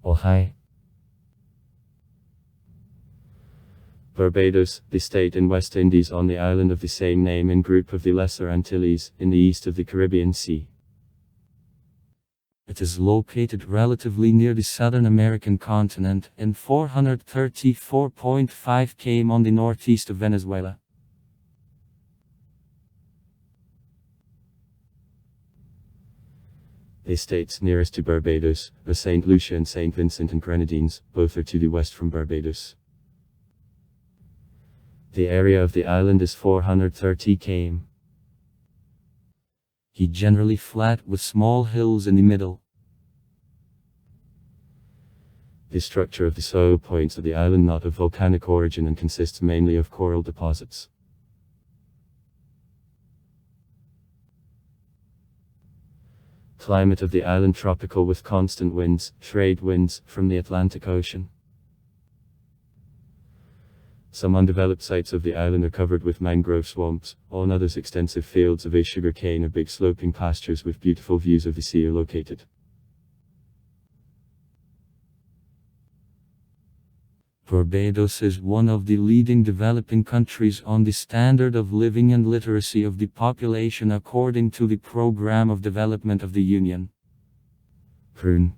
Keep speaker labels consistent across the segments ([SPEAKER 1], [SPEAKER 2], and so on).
[SPEAKER 1] Ohio. Barbados, the state in West Indies on the island of the same name in group of the Lesser Antilles, in the east of the Caribbean Sea. It is located relatively near the Southern American continent, in 434.5 km on the northeast of Venezuela. The states nearest to Barbados are St. Lucia and St. Vincent and Grenadines, both are to the west from Barbados. The area of the island is 430 km. Generally flat with small hills in the middle. The structure of the soil points at the island not of volcanic origin and consists mainly of coral deposits. Climate of the island tropical with constant winds, trade winds, from the Atlantic Ocean. Some undeveloped sites of the island are covered with mangrove swamps, on others extensive fields of sugar cane or big sloping pastures with beautiful views of the sea are located. Barbados is one of the leading developing countries on the standard of living and literacy of the population according to the Programme of Development of the Union. PRUN.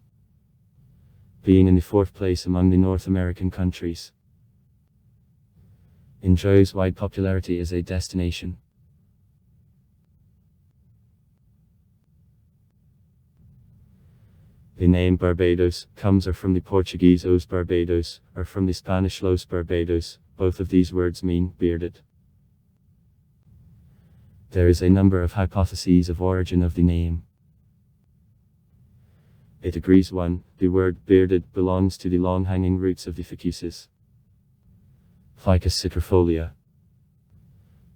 [SPEAKER 1] Being in the fourth place among the North American countries. Enjoys wide popularity as a destination. The name Barbados comes from the Portuguese Os Barbados, or from the Spanish Los Barbados. Both of these words mean bearded. There is a number of hypotheses of origin of the name. It agrees 1. The word bearded belongs to the long-hanging roots of the Ficus citrifolia,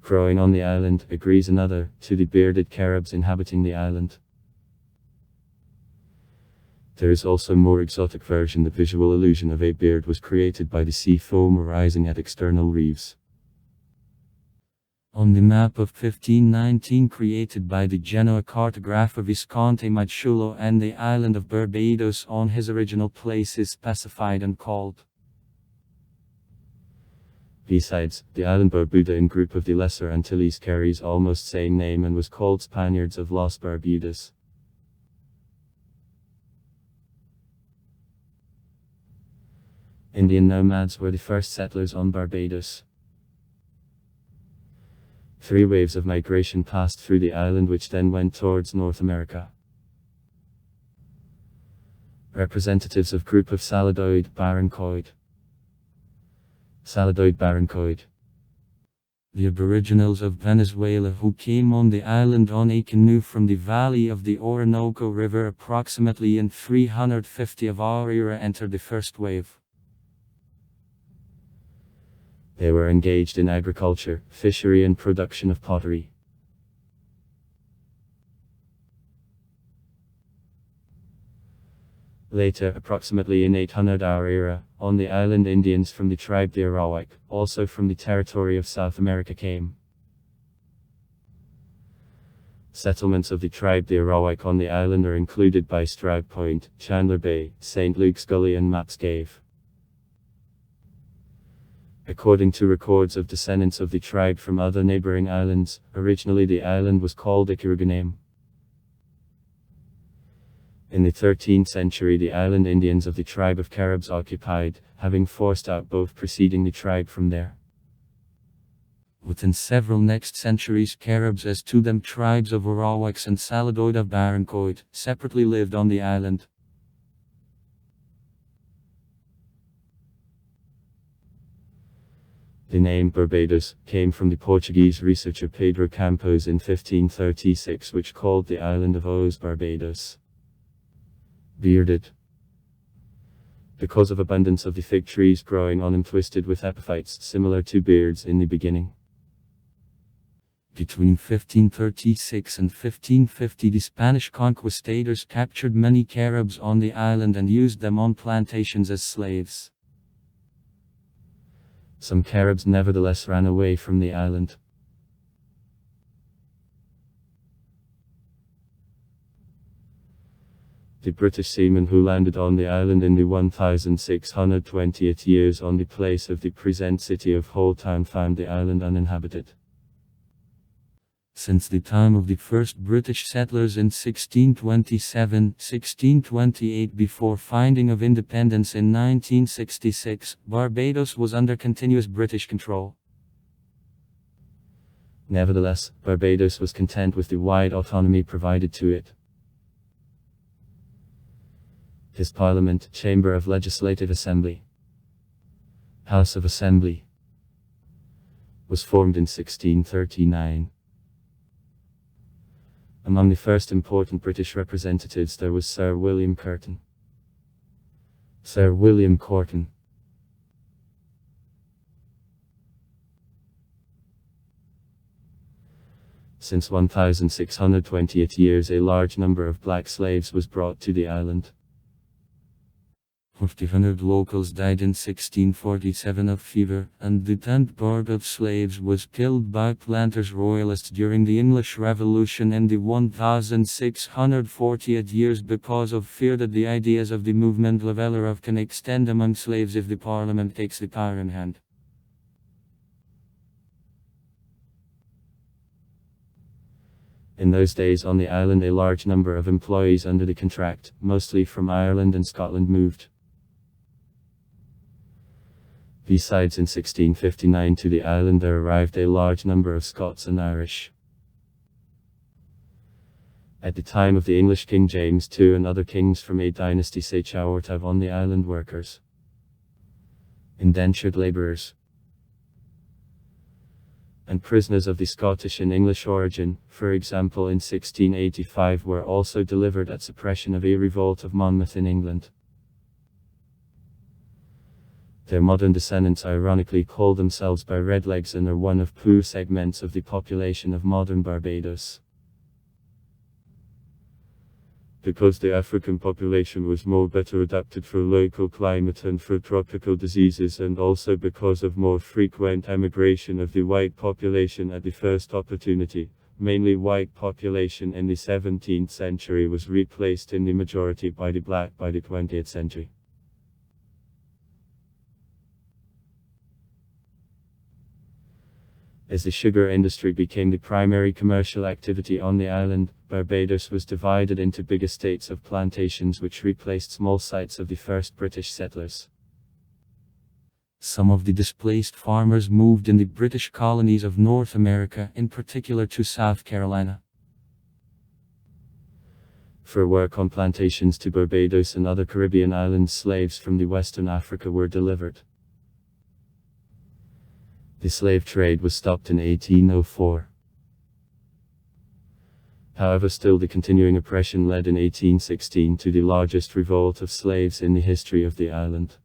[SPEAKER 1] growing on the island, agrees another, to the bearded Caribs inhabiting the island. There is also a more exotic version. The visual illusion of a beard was created by the sea foam arising at external reefs. On the map of 1519 created by the Genoa cartographer Visconti Maciullo, and the island of Barbados on his original place is specified and called. Besides, the island Barbuda in group of the Lesser Antilles carries almost same name and was called Spaniards of Los Barbudas. Indian nomads were the first settlers on Barbados. 3 waves of migration passed through the island which then went towards North America. Representatives of group of Saladoid Barrancoid. The Aboriginals of Venezuela who came on the island on a canoe from the valley of the Orinoco River approximately in 350 of our era entered the first wave. They were engaged in agriculture, fishery and production of pottery. Later, approximately in 800 our era, on the island Indians from the tribe the Arawak, also from the territory of South America came. Settlements of the tribe the Arawak on the island are included by Stroud Point, Chandler Bay, St. Luke's Gully and Maps Cave. According to records of descendants of the tribe from other neighboring islands, originally the island was called Ikaruganame. In the 13th century the island Indians of the tribe of Caribs occupied, having forced out both preceding the tribe from there. Within several next centuries Caribs as to them tribes of Arawaks and Saladoid of Barrancoid, separately lived on the island. The name Barbados came from the Portuguese researcher Pedro Campos in 1536 which called the island of Os Barbados. Bearded. Because of abundance of the fig trees growing on and twisted with epiphytes similar to beards in the beginning. Between 1536 and 1550 the Spanish conquistadors captured many Caribs on the island and used them on plantations as slaves. Some Caribs nevertheless ran away from the island. The British seamen who landed on the island in the 1620th years on the place of the present city of Hull Town found the island uninhabited. Since the time of the first British settlers in 1627-1628 before finding of independence in 1966, Barbados was under continuous British control. Nevertheless, Barbados was content with the wide autonomy provided to it. His Parliament, Chamber of Legislative Assembly, House of Assembly, was formed in 1639. Among the first important British representatives there was Sir William Curtin. Sir William Corton. Since 1620 years a large number of black slaves was brought to the island. 1,500 locals died in 1647 of fever, and the 10th part of slaves was killed by planters royalists during the English Revolution in the 1640 years because of fear that the ideas of the movement Leveller can extend among slaves if the Parliament takes the power in hand. In those days on the island a large number of employees under the contract, mostly from Ireland and Scotland, moved. Besides, in 1659 to the island there arrived a large number of Scots and Irish. At the time of the English King James II and other kings from a dynasty such as on the island workers, indentured labourers, and prisoners of the Scottish and English origin, for example in 1685, were also delivered at suppression of a revolt of Monmouth in England. Their modern descendants ironically call themselves by Redlegs and are one of poor segments of the population of modern Barbados. Because the African population was more better adapted for local climate and for tropical diseases, and also because of more frequent emigration of the white population at the first opportunity, mainly white population in the 17th century was replaced in the majority by the black by the 20th century. As the sugar industry became the primary commercial activity on the island, Barbados was divided into big estates of plantations which replaced small sites of the first British settlers. Some of the displaced farmers moved in the British colonies of North America, in particular to South Carolina. For work on plantations to Barbados and other Caribbean islands, slaves from the Western Africa were delivered. The slave trade was stopped in 1804. However, still the continuing oppression led in 1816 to the largest revolt of slaves in the history of the island.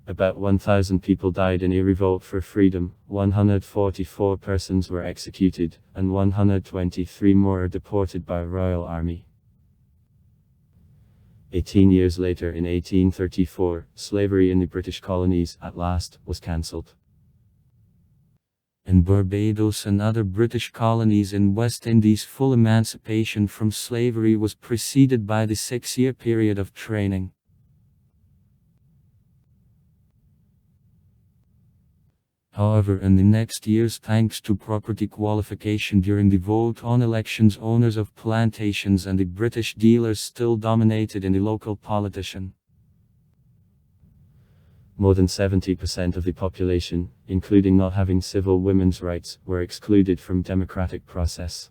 [SPEAKER 1] About 1,000 people died in a revolt for freedom, 144 persons were executed, and 123 more were deported by Royal Army. 18 years later, in 1834, slavery in the British colonies, at last, was cancelled. In Barbados and other British colonies in West Indies, full emancipation from slavery was preceded by the 6-year period of training. However, in the next years, thanks to property qualification during the vote on elections, owners of plantations and the British dealers still dominated in the local politician. More than 70% of the population, including not having civil women's rights, were excluded from democratic process.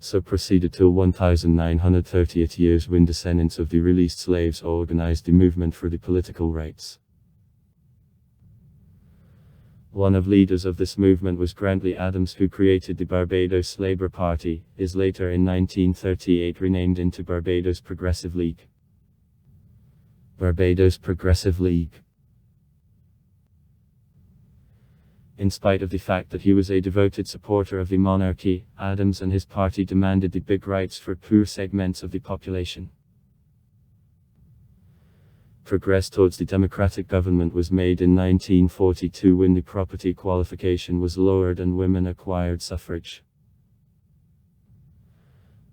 [SPEAKER 1] So proceeded till 1930th years, when descendants of the released slaves organized the movement for the political rights. One of leaders of this movement was Grantley Adams, who created the Barbados Labour Party, is later in 1938 renamed into Barbados Progressive League. Barbados Progressive League. In spite of the fact that he was a devoted supporter of the monarchy, Adams and his party demanded the big rights for poor segments of the population. Progress towards the democratic government was made in 1942 when the property qualification was lowered and women acquired suffrage.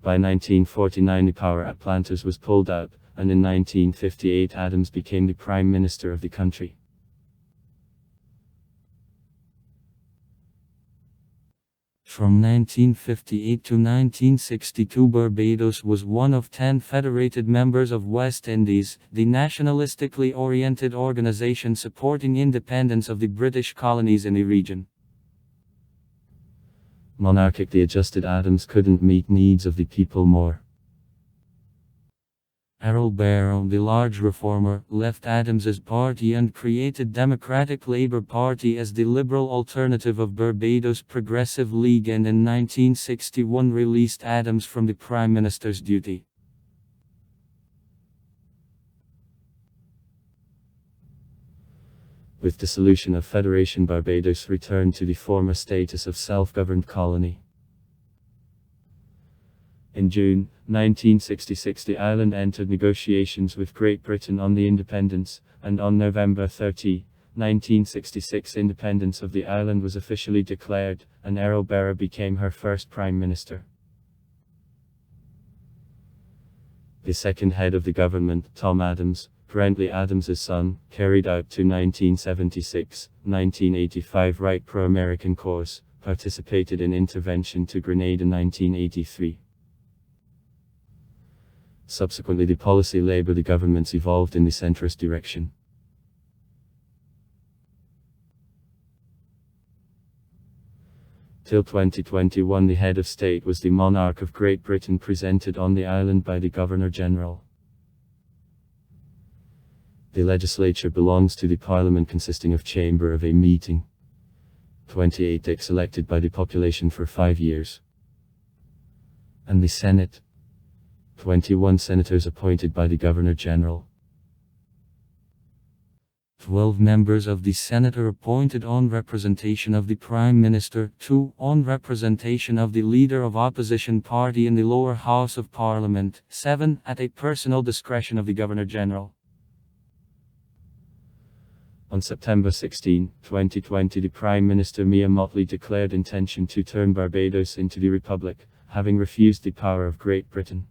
[SPEAKER 1] By 1949 the power at planters was pulled out, and in 1958 Adams became the Prime Minister of the country. From 1958 to 1962 Barbados was one of 10 federated members of West Indies, the nationalistically oriented organization supporting independence of the British colonies in the region. Monarchically adjusted Adams couldn't meet needs of the people more. Errol Barrow, the large reformer, left Adams's party and created Democratic Labour Party as the liberal alternative of Barbados Progressive League, and in 1961 released Adams from the Prime Minister's duty. With dissolution of Federation, Barbados returned to the former status of self-governed colony. In June 1966 the island entered negotiations with Great Britain on the independence, and on November 30, 1966 independence of the island was officially declared, and Errol Barrow became her first Prime Minister. The second head of the government, Tom Adams, Brentley Adams's son, carried out to 1976-1985 right pro-American course, participated in intervention to Grenada in 1983. Subsequently the policy Labour the governments evolved in the centrist direction. Till 2021 the head of state was the monarch of Great Britain, presented on the island by the Governor-General. The legislature belongs to the Parliament, consisting of Chamber of a meeting. 28 dicks elected by the population for 5 years. And the Senate. 21 senators appointed by the Governor-General. 12 members of the Senate are appointed on representation of the Prime Minister, 2 on representation of the leader of opposition party in the lower house of Parliament, 7 at a personal discretion of the Governor-General. On September 16, 2020 the Prime Minister Mia Mottley declared intention to turn Barbados into the Republic, having refused the power of Great Britain.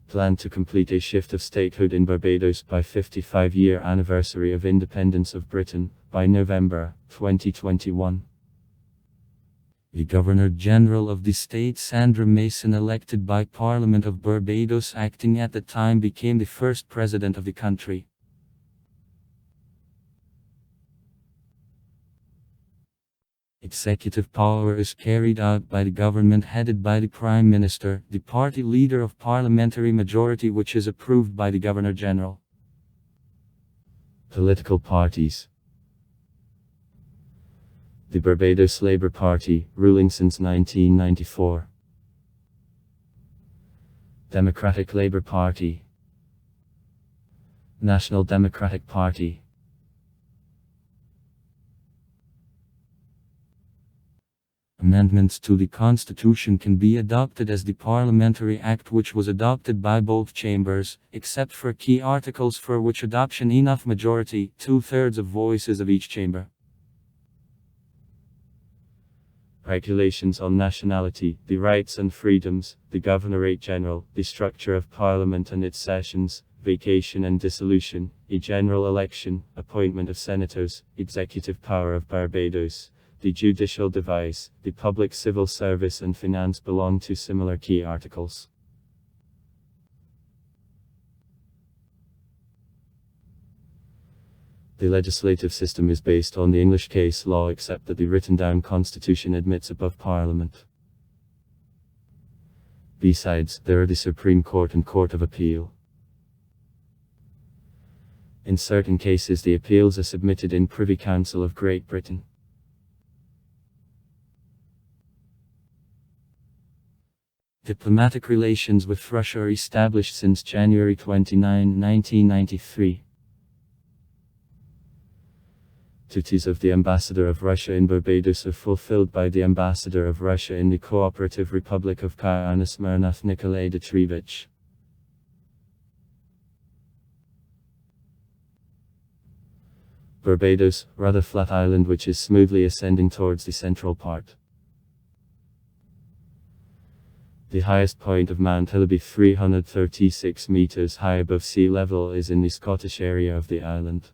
[SPEAKER 1] Planned to complete a shift of statehood in Barbados by 55-year anniversary of independence of Britain, by November 2021. The Governor-General of the state, Sandra Mason, elected by Parliament of Barbados acting at the time, became the first president of the country. Executive power is carried out by the government headed by the Prime Minister, the party leader of parliamentary majority, which is approved by the Governor-General. Political parties. The Barbados Labour Party, ruling since 1994. Democratic Labour Party. National Democratic Party. Amendments to the Constitution can be adopted as the Parliamentary Act, which was adopted by both chambers, except for key articles for which adoption enough majority, 2/3 of voices of each chamber. Regulations on nationality, the rights and freedoms, the Governor-General, the structure of Parliament and its sessions, vacation and dissolution, a general election, appointment of senators, executive power of Barbados, the judicial device, the public civil service and finance belong to similar key articles. The legislative system is based on the English case law, except that the written-down constitution admits above Parliament. Besides, there are the Supreme Court and Court of Appeal. In certain cases the appeals are submitted in Privy Council of Great Britain. Diplomatic relations with Russia are established since January 29, 1993. Duties of the Ambassador of Russia in Barbados are fulfilled by the Ambassador of Russia in the Cooperative Republic of Guyana, Smirnov Nikolai Dmitrievich. Barbados, rather flat island which is smoothly ascending towards the central part. The highest point of Mount Hillaby, 336 meters high above sea level, is in the Scottish area of the island.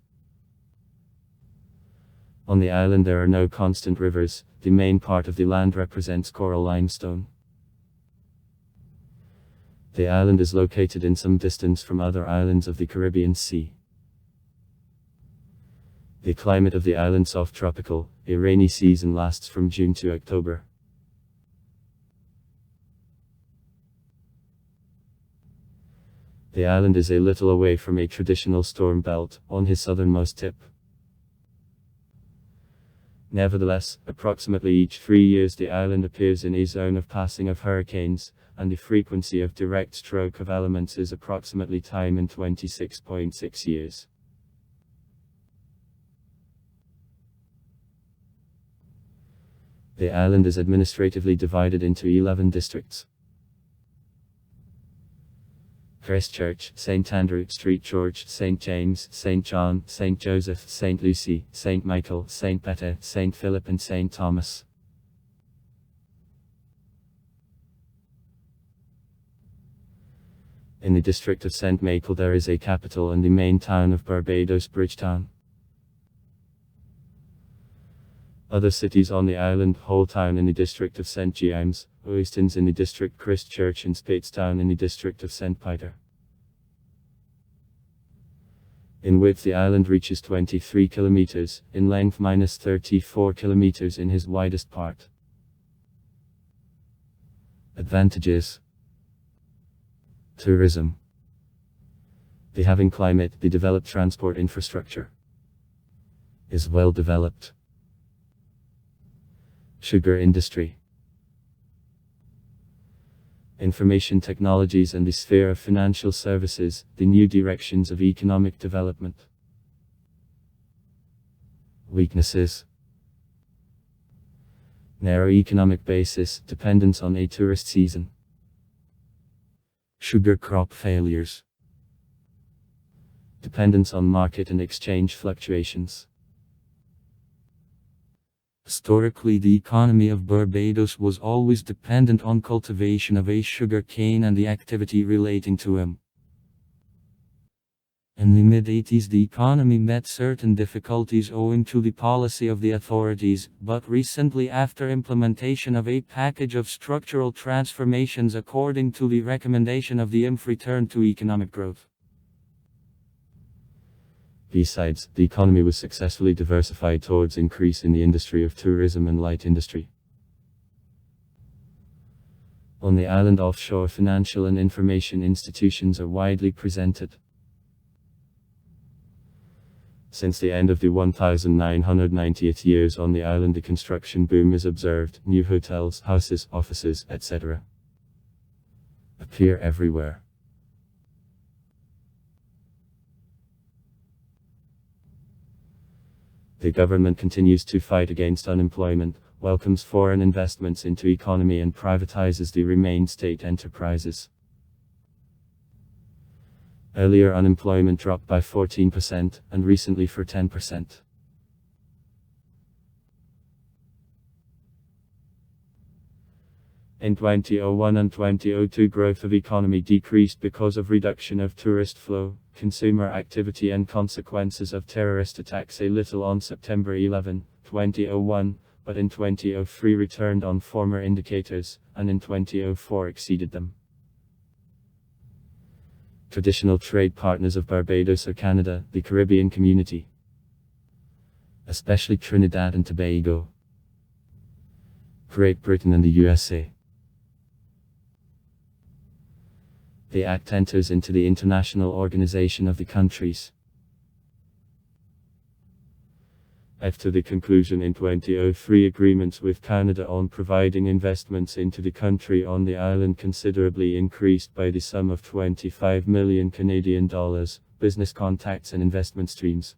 [SPEAKER 1] On the island there are no constant rivers. The main part of the land represents coral limestone. The island is located in some distance from other islands of the Caribbean Sea. The climate of the island is soft tropical. A rainy season lasts from June to October. The island is a little away from a traditional storm belt, on his southernmost tip. Nevertheless, approximately each 3 years the island appears in a zone of passing of hurricanes, and the frequency of direct stroke of elements is approximately time in 26.6 years. The island is administratively divided into 11 districts. Christchurch, St. Andrew, St. George, St. James, St. John, St. Joseph, St. Lucy, St. Michael, St. Peter, St. Philip and St. Thomas. In the district of St. Michael there is a capital and the main town of Barbados, Bridgetown. Other cities on the island: Holetown in the district of St. James, Oistins in the district Christchurch and Speightstown in the district of St. Peter. In width the island reaches 23 kilometers, in length minus 34 kilometers in his widest part. Advantages: tourism. The having climate, the developed transport infrastructure is well developed. Sugar industry. Information technologies and the sphere of financial services, the new directions of economic development. Weaknesses: narrow economic basis, dependence on a tourist season. Sugar crop failures. Dependence on market and exchange fluctuations. Historically, the economy of Barbados was always dependent on cultivation of a sugar cane and the activity relating to him. In the mid-80s the economy met certain difficulties owing to the policy of the authorities, but recently, after implementation of a package of structural transformations according to the recommendation of the IMF, returned to economic growth. Besides, the economy was successfully diversified towards increase in the industry of tourism and light industry. On the island, offshore financial and information institutions are widely presented. Since the end of the 1990th years on the island, the construction boom is observed. New hotels, houses, offices, etc. appear everywhere. The government continues to fight against unemployment, welcomes foreign investments into economy and privatizes the remaining state enterprises. Earlier unemployment dropped by 14%, and recently for 10%. In 2001 and 2002 growth of economy decreased because of reduction of tourist flow, consumer activity and consequences of terrorist attacks a little on September 11, 2001, but in 2003 returned on former indicators, and in 2004 exceeded them. Traditional trade partners of Barbados are Canada, the Caribbean community, especially Trinidad and Tobago, Great Britain and the USA. The Act enters into the International Organization of the Countries. After the conclusion in 2003 agreements with Canada on providing investments into the country on the island considerably increased by the sum of 25 million Canadian dollars, business contacts and investment streams.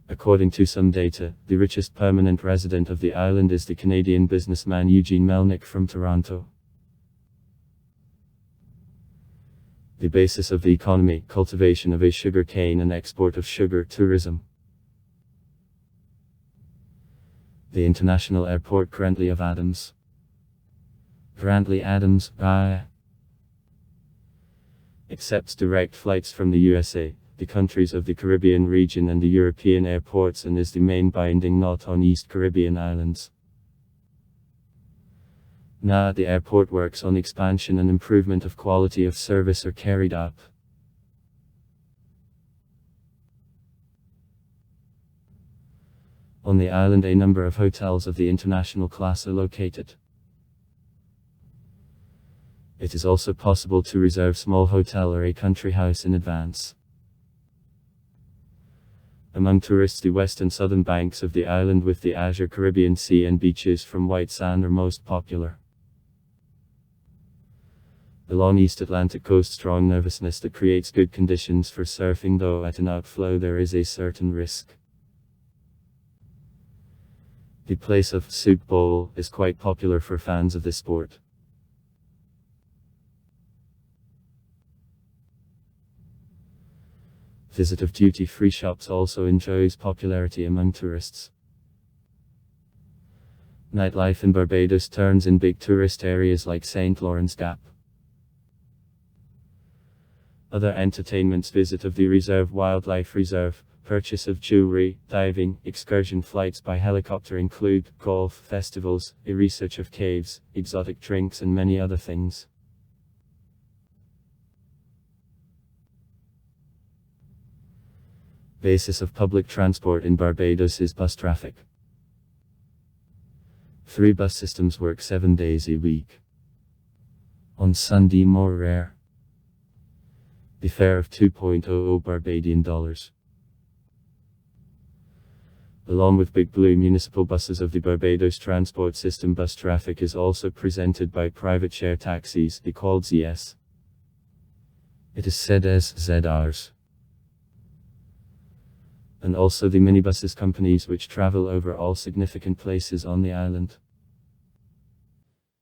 [SPEAKER 1] According to some data, the richest permanent resident of the island is the Canadian businessman Eugene Melnick from Toronto. The basis of the economy: cultivation of a sugar cane and export of sugar, tourism. The international airport currently of Adams. Grantley Adams, accepts direct flights from the USA, the countries of the Caribbean region and the European airports, and is the main binding knot on East Caribbean islands. The airport works on expansion and improvement of quality of service are carried out. On the island a number of hotels of the international class are located. It is also possible to reserve small hotel or a country house in advance. Among tourists, the west and southern banks of the island with the azure Caribbean Sea and beaches from white sand are most popular. Along East Atlantic coast, strong nervousness that creates good conditions for surfing, though at an outflow there is a certain risk. The place of Soup Bowl is quite popular for fans of this sport. Visit of duty-free shops also enjoys popularity among tourists. Nightlife in Barbados turns in big tourist areas like St. Lawrence Gap. Other entertainments: visit of the Reserve Wildlife Reserve, purchase of jewelry, diving, excursion flights by helicopter include, golf, festivals, a research of caves, exotic drinks and many other things. Basis of public transport in Barbados is bus traffic. 3 bus systems work 7 days a week. On Sunday more rare. The fare of $2.00 Barbadian dollars. Along with Big Blue municipal buses of the Barbados transport system, bus traffic is also presented by private share taxis, called ZS. It is said as ZRs. And also the minibuses companies which travel over all significant places on the island.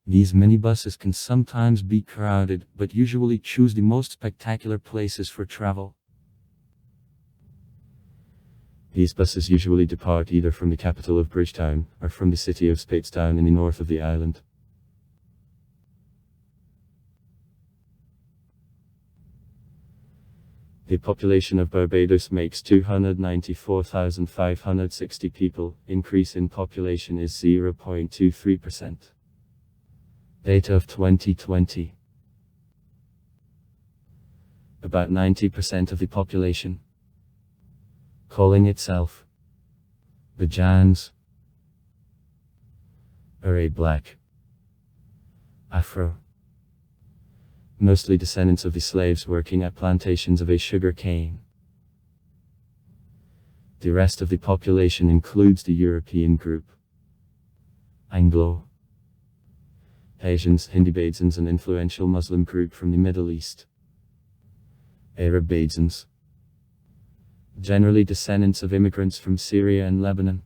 [SPEAKER 1] These minibuses can sometimes be crowded, but usually choose the most spectacular places for travel. These buses usually depart either from the capital of Bridgetown, or from the city of Speightstown in the north of the island. The population of Barbados makes 294,560 people, increase in population is 0.23%. Data of 2020. About 90% of the population calling itself Bajans are a black Afro. Mostly descendants of the slaves working at plantations of a sugar cane. The rest of the population includes the European group, Anglo, Asians, Hindi Bajans, an influential Muslim group from the Middle East, Arab Bajans, generally descendants of immigrants from Syria and Lebanon.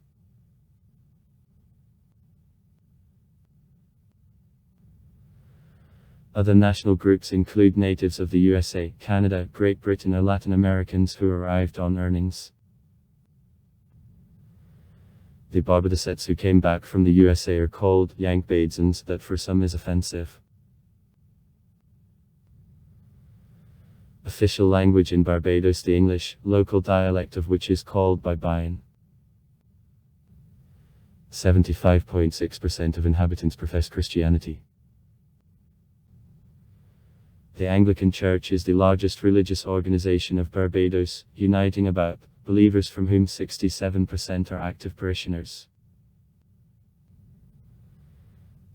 [SPEAKER 1] Other national groups include natives of the USA, Canada, Great Britain or Latin Americans who arrived on earnings. The Barbadosets who came back from the USA are called Yank Bajans, that for some is offensive. Official language in Barbados the English, local dialect of which is called Bibayan. 75.6% of inhabitants profess Christianity. The Anglican Church is the largest religious organization of Barbados, uniting about believers from whom 67% are active parishioners.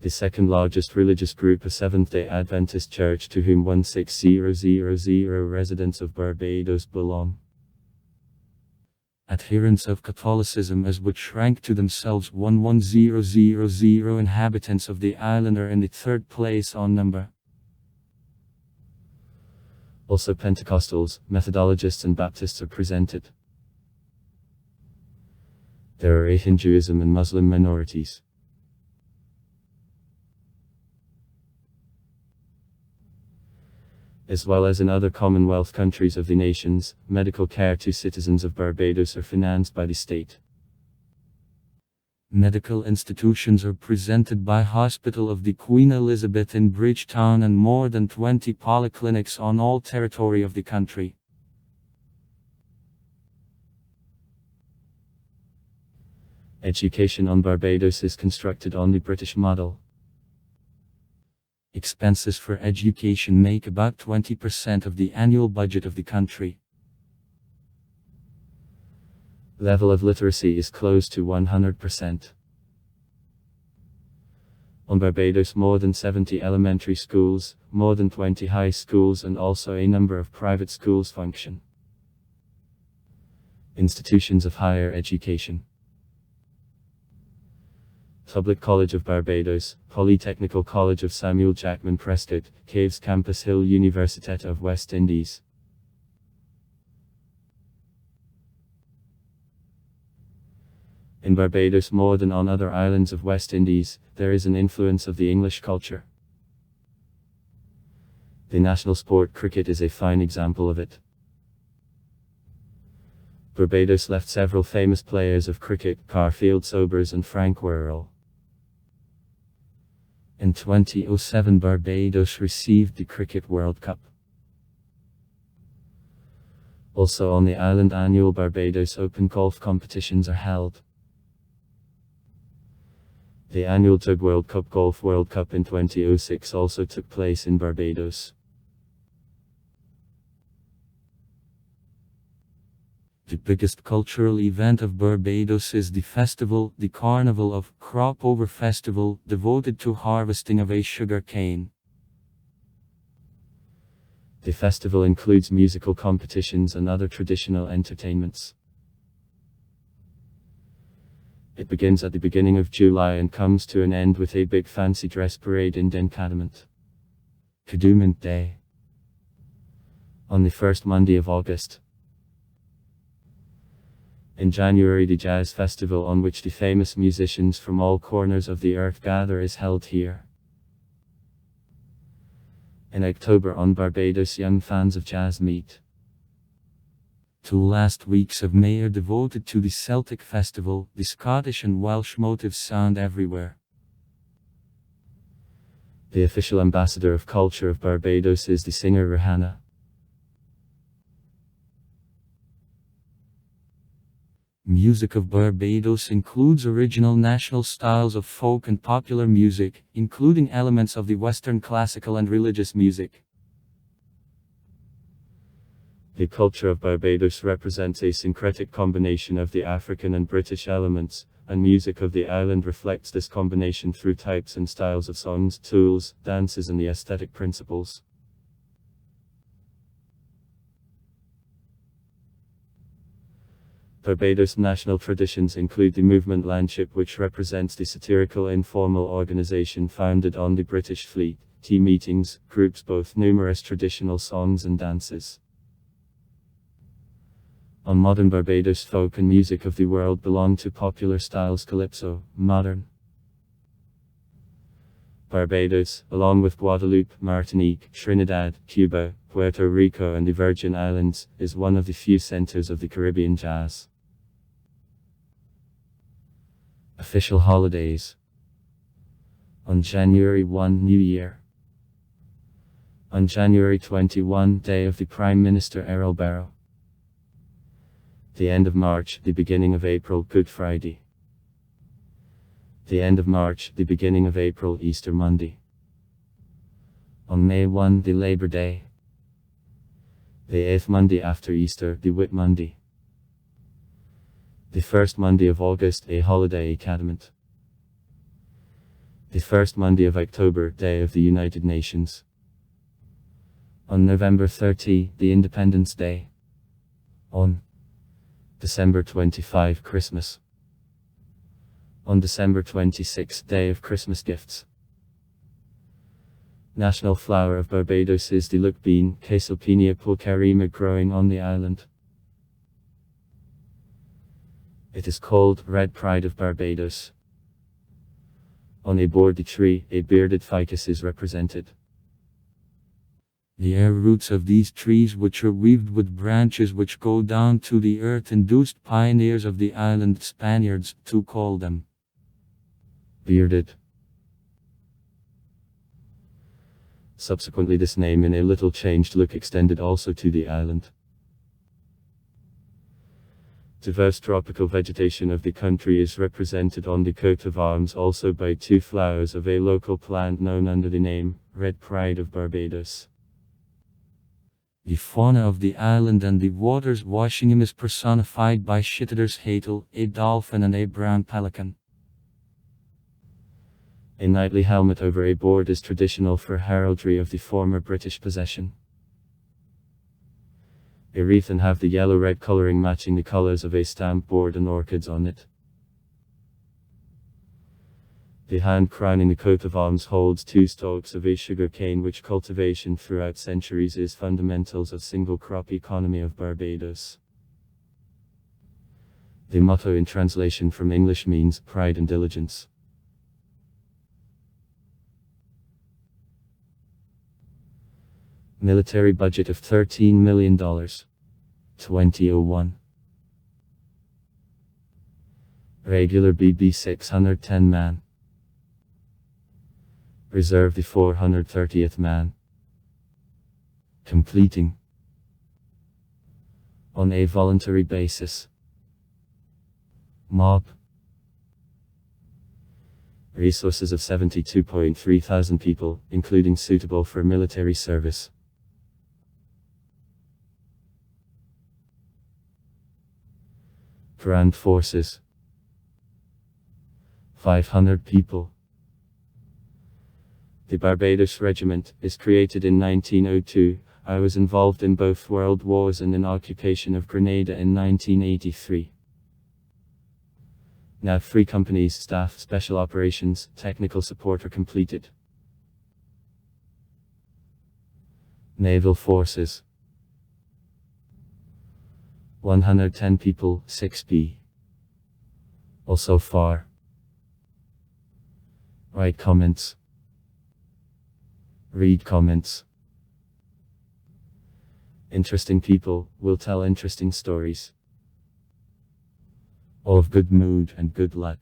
[SPEAKER 1] The second largest religious group is Seventh-day Adventist Church, to whom 16,000 residents of Barbados belong. Adherents of Catholicism as would rank to themselves 11,000 inhabitants of the island are in the 3rd place on number. Also Pentecostals, Methodologists and Baptists are presented. There are a Hinduism and Muslim minorities. As well as in other Commonwealth countries of the nations, medical care to citizens of Barbados are financed by the state. Medical institutions are presented by Hospital of the Queen Elizabeth in Bridgetown and more than 20 polyclinics on all territory of the country. Education on Barbados is constructed on the British model. Expenses for education make about 20% of the annual budget of the country. Level of literacy is close to 100%. On Barbados, more than 70 elementary schools, more than 20 high schools, and also a number of private schools function. Institutions of higher education: Public College of Barbados, Polytechnical College of Samuel Jackman Prescott, Caves Campus Hill, Universitat of West Indies. In Barbados, more than on other islands of West Indies, there is an influence of the English culture. The national sport cricket is a fine example of it. Barbados left several famous players of cricket, Garfield Sobers and Frank Worrell. In 2007, Barbados received the Cricket World Cup. Also on the island, annual Barbados Open golf competitions are held. The annual Tug World Cup Golf World Cup in 2006 also took place in Barbados. The biggest cultural event of Barbados is the festival, the Carnival of Crop Over Festival, devoted to harvesting of a sugar cane. The festival includes musical competitions and other traditional entertainments. It begins at the beginning of July and comes to an end with a big fancy dress parade in Denkadament. Kadooment Day. On the first Monday of August. In January, the Jazz Festival, on which the famous musicians from all corners of the earth gather, is held here. In October, on Barbados, young fans of jazz meet. 2 last weeks of May are devoted to the Celtic Festival. The Scottish and Welsh motifs sound everywhere. The official ambassador of culture of Barbados is the singer Rihanna. Music of Barbados includes original national styles of folk and popular music, including elements of the Western classical and religious music. The culture of Barbados represents a syncretic combination of the African and British elements, and music of the island reflects this combination through types and styles of songs, tools, dances, and the aesthetic principles. Barbados' national traditions include the movement Landship, which represents the satirical informal organization founded on the British fleet, tea meetings, groups both numerous traditional songs and dances. On modern Barbados, folk and music of the world belong to popular styles calypso, modern. Barbados, along with Guadeloupe, Martinique, Trinidad, Cuba, Puerto Rico and the Virgin Islands, is one of the few centers of the Caribbean jazz. Official holidays. On January 1, New Year. On January 21, Day of the Prime Minister Errol Barrow. The end of March, the beginning of April, Good Friday. The end of March, the beginning of April, Easter Monday. On May 1, the Labor Day. The 8th Monday after Easter, the Whit Monday. The first Monday of August, a holiday academent. The first Monday of October, Day of the United Nations. On November 30, the Independence Day. On December 25, Christmas. On December 26, Day of Christmas Gifts. National flower of Barbados is the look bean, Caesalpinia pulcherrima, growing on the island. It is called Red Pride of Barbados. On a board tree, a bearded ficus is represented. The air roots of these trees, which are weaved with branches which go down to the earth, induced pioneers of the island, Spaniards, to call them Bearded. Subsequently this name in a little changed look extended also to the island. Diverse tropical vegetation of the country is represented on the coat of arms also by two flowers of a local plant known under the name, Red Pride of Barbados. The fauna of the island and the waters washing him is personified by Shitter's Hatel, a dolphin and a brown pelican. A knightly helmet over a board is traditional for heraldry of the former British possession. A wreath and have the yellow-red coloring matching the colors of a stamp board and orchids on it. The hand crowning the coat of arms holds two stalks of a sugar cane, which cultivation throughout centuries is fundamentals of single crop economy of Barbados. The motto in translation from English means pride and diligence. Military budget of $13 million. 2001. Regular BB 610 man. Reserve the 430th man. Completing. On a voluntary basis. Mob. Resources of 72.3 thousand people, including suitable for military service. Ground forces. 500 people. The Barbados Regiment is created in 1902. I was involved in both world wars and in occupation of Grenada in 1983. Now 3 companies, staff, special operations, technical support are completed. Naval forces. 110 people, 6p. Also far. Write comments. Read comments. Interesting people will tell interesting stories. All of good mood and good luck.